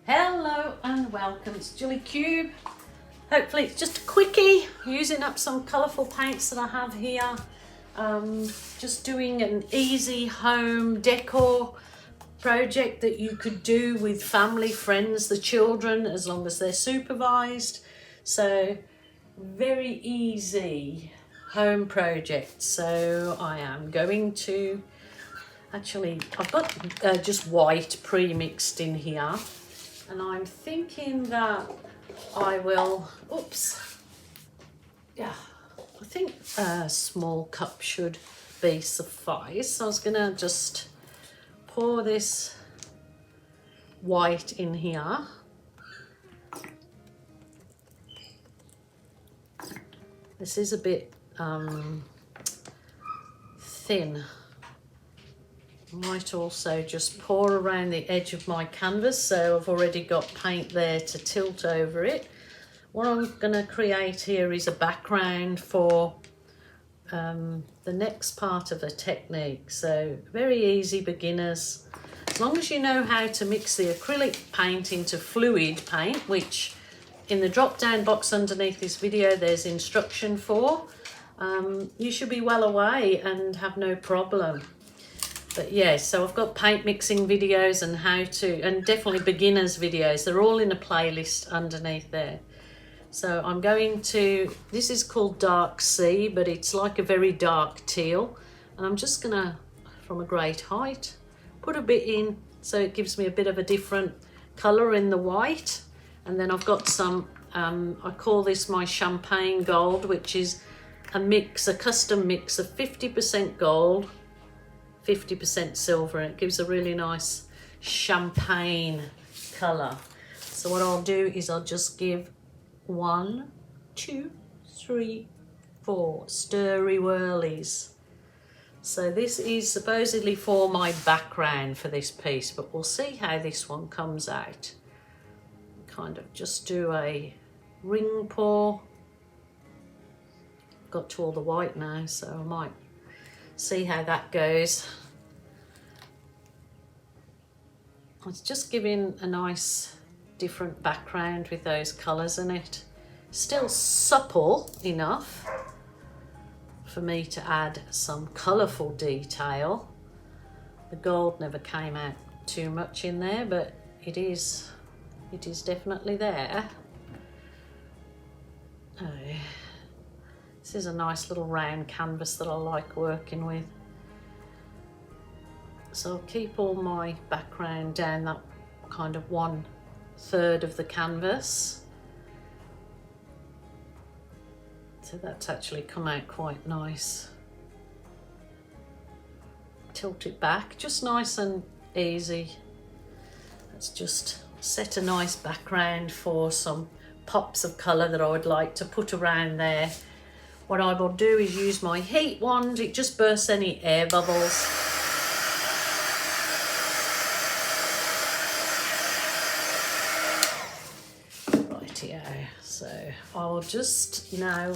Hello and welcome to Julie Cube. Hopefully it's just a quickie, using up some colourful paints that I have here. Just doing an easy home decor project that you could do with family, friends, the children, as long as they're supervised. So very easy home project. So I am going to, actually I've got just white pre-mixed in here. And I'm thinking that I will, I think a small cup should be suffice. So I was gonna just pour this white in here. This is a bit thin. Might also just pour around the edge of my canvas, so I've already got paint there to tilt over it. What I'm going to create here is a background for the next part of the technique. So very easy, beginners. As long as you know how to mix the acrylic paint into fluid paint, which in the drop down box underneath this video there's instruction for, you should be well away and have no problem. But yeah, so I've got paint mixing videos and how to, and definitely beginners videos. They're all in a playlist underneath there. So I'm going to, this is called Dark Sea, but it's like a very dark teal. And I'm just gonna, from a great height, put a bit in so it gives me a bit of a different color in the white. And then I've got some, I call this my champagne gold, which is a mix, a custom mix of 50% gold, 50% silver, and it gives a really nice champagne colour. So what I'll do is I'll just give 1, 2, 3, 4 stirry whirlies. So this is supposedly for my background for this piece, but we'll see how this one comes out. Kind of just do a ring pour. Got to all the white now, so I might see how that goes. It's just giving a nice different background with those colours in it. Still supple enough for me to add some colourful detail. The gold never came out too much in there, but it is definitely there. Oh. This is a nice little round canvas that I like working with. So I'll keep all my background down that kind of 1/3 of the canvas. So that's actually come out quite nice. Tilt it back, just nice and easy. Let's just set a nice background for some pops of colour that I would like to put around there. What I will do is use my heat wand. It just bursts any air bubbles. Rightio. So I'll just now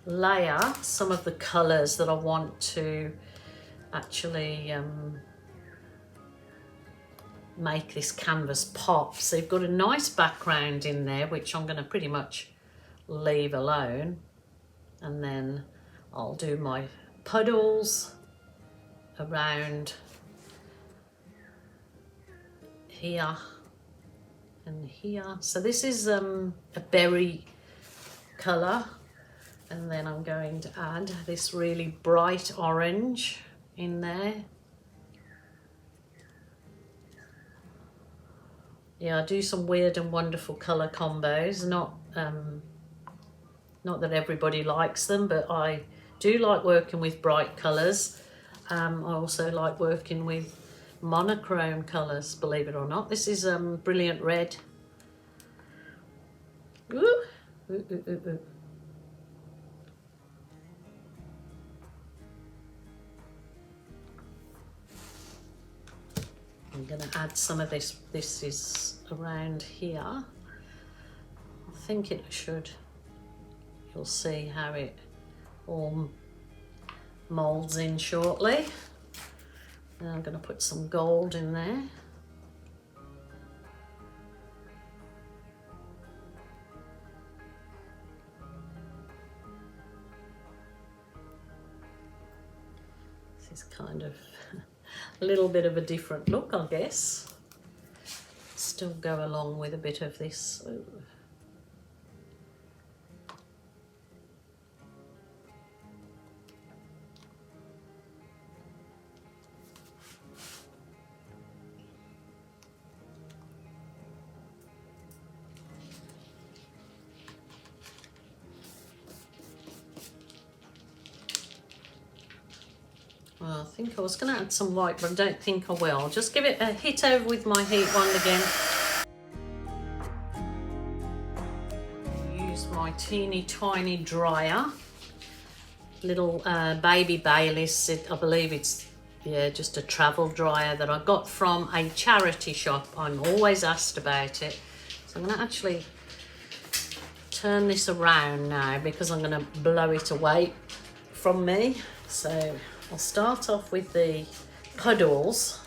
layer some of the colours that I want to actually make this canvas pop. So you've got a nice background in there, which I'm going to pretty much leave alone. And then I'll do my puddles around here and here. So this is a berry colour, and then I'm going to add this really bright orange in there. Yeah, I do some weird and wonderful colour combos, not that everybody likes them, but I do like working with bright colours. I also like working with monochrome colours, believe it or not. This is brilliant red. Ooh. Ooh, ooh, ooh, ooh. I'm going to add some of this. This is around here. I think it should. You'll see how it all moulds in shortly. And I'm going to put some gold in there. is kind of a little bit of a different look, I guess. Still go along with a bit of this. Ooh. Well, I think I was going to add some white, but I don't think I will. I'll just give it a hit over with my heat wand again. Use my teeny tiny dryer. Little baby Baileys. I believe it's, yeah, just a travel dryer that I got from a charity shop. I'm always asked about it. So I'm going to actually turn this around now because I'm going to blow it away from me. So I'll start off with the puddles.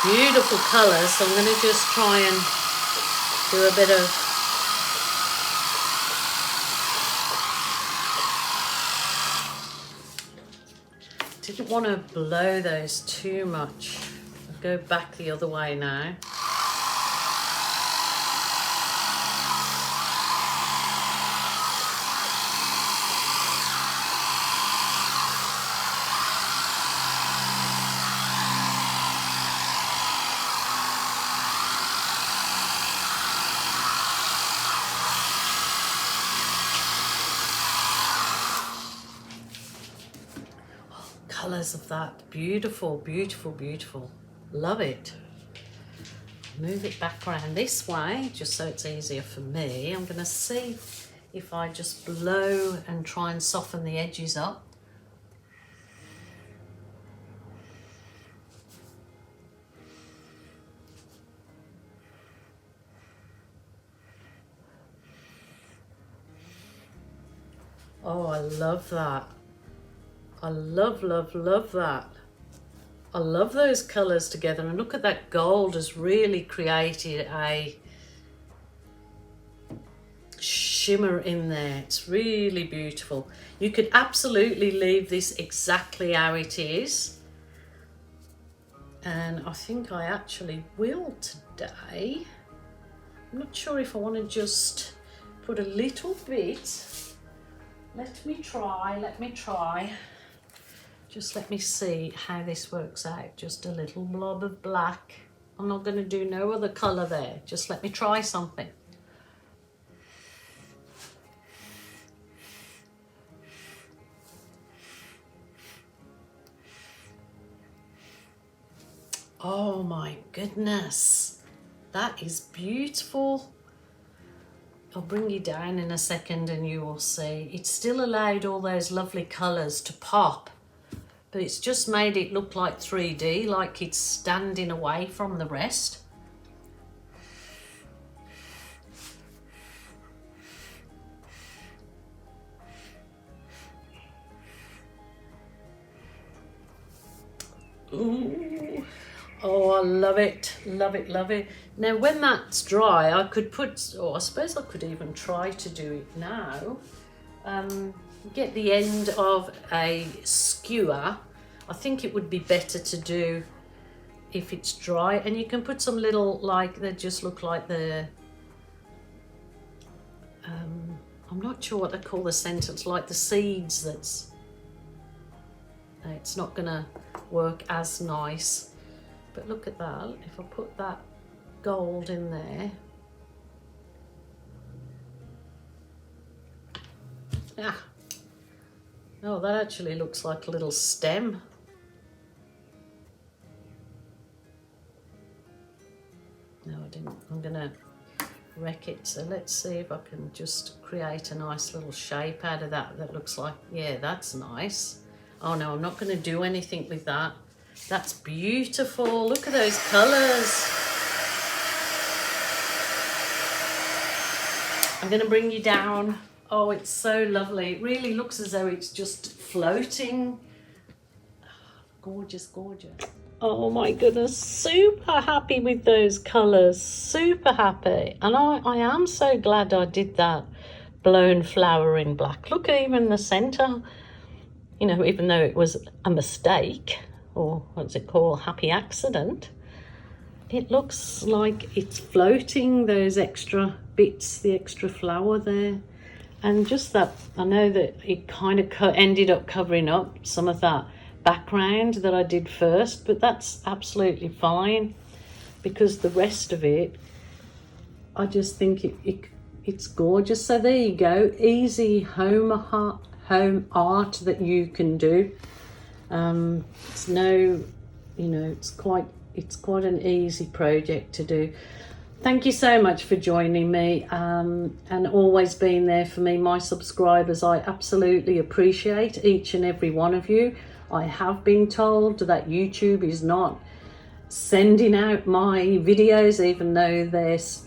Beautiful colours, so I'm going to just try and do a bit of didn't want to blow those too much. I'll go back the other way now. Colours of that, beautiful, beautiful, beautiful. Love it. Move it back around this way just so it's easier for me. I'm going to see if I just blow and try and soften the edges up. Oh, I love that. I love, love, love that. I love those colours together, and look at that gold has really created a shimmer in there. It's really beautiful. You could absolutely leave this exactly how it is, and I think I actually will today. I'm not sure if I want to just put a little bit. Let me try. Just let me see how this works out. Just a little blob of black. I'm not going to do no other colour there. Just let me try something. Oh my goodness. That is beautiful. I'll bring you down in a second and you will see. It still allowed all those lovely colours to pop. But it's just made it look like 3D, like it's standing away from the rest. Ooh. Oh, I love it, love it, love it. Now, when that's dry, I could put, or I suppose I could even try to do it now. Get the end of a skewer. I think it would be better to do if it's dry, and you can put some little, like, they just look like the I'm not sure what they call the sentence, like the seeds. That's it's not gonna work as nice, but look at that. If I put that gold in there, oh, that actually looks like a little stem. No, I didn't. I'm gonna wreck it. So let's see if I can just create a nice little shape out of that. That looks like, yeah, that's nice. Oh no, I'm not going to do anything with that. That's beautiful. Look at those colours. I'm going to bring you down. Oh, it's so lovely. It really looks as though it's just floating. Gorgeous, gorgeous. Oh my goodness, super happy with those colours, super happy. And I am so glad I did that blown flower in black. Look at even the centre, you know, even though it was a mistake, or what's it called, happy accident, it looks like it's floating, those extra bits, the extra flower there. And just that, I know that it kind of ended up covering up some of that background that I did first, but that's absolutely fine because the rest of it, I just think it's gorgeous. So there you go, easy home art that you can do. It's no, you know, it's quite an easy project to do. Thank you so much for joining me and always being there for me, my subscribers. I absolutely appreciate each and every one of you. I have been told that YouTube is not sending out my videos, even though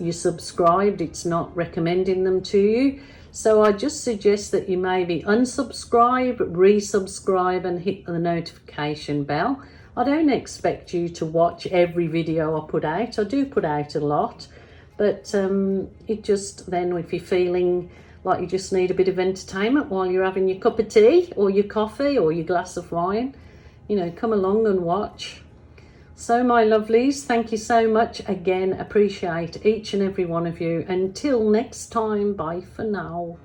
you're subscribed, it's not recommending them to you. So I just suggest that you maybe unsubscribe, resubscribe and hit the notification bell. I don't expect you to watch every video I put out. I do put out a lot, but it just, then if you're feeling like you just need a bit of entertainment while you're having your cup of tea or your coffee or your glass of wine, you know, come along and watch. So my lovelies, thank you so much again. Appreciate each and every one of you. Until next time, bye for now.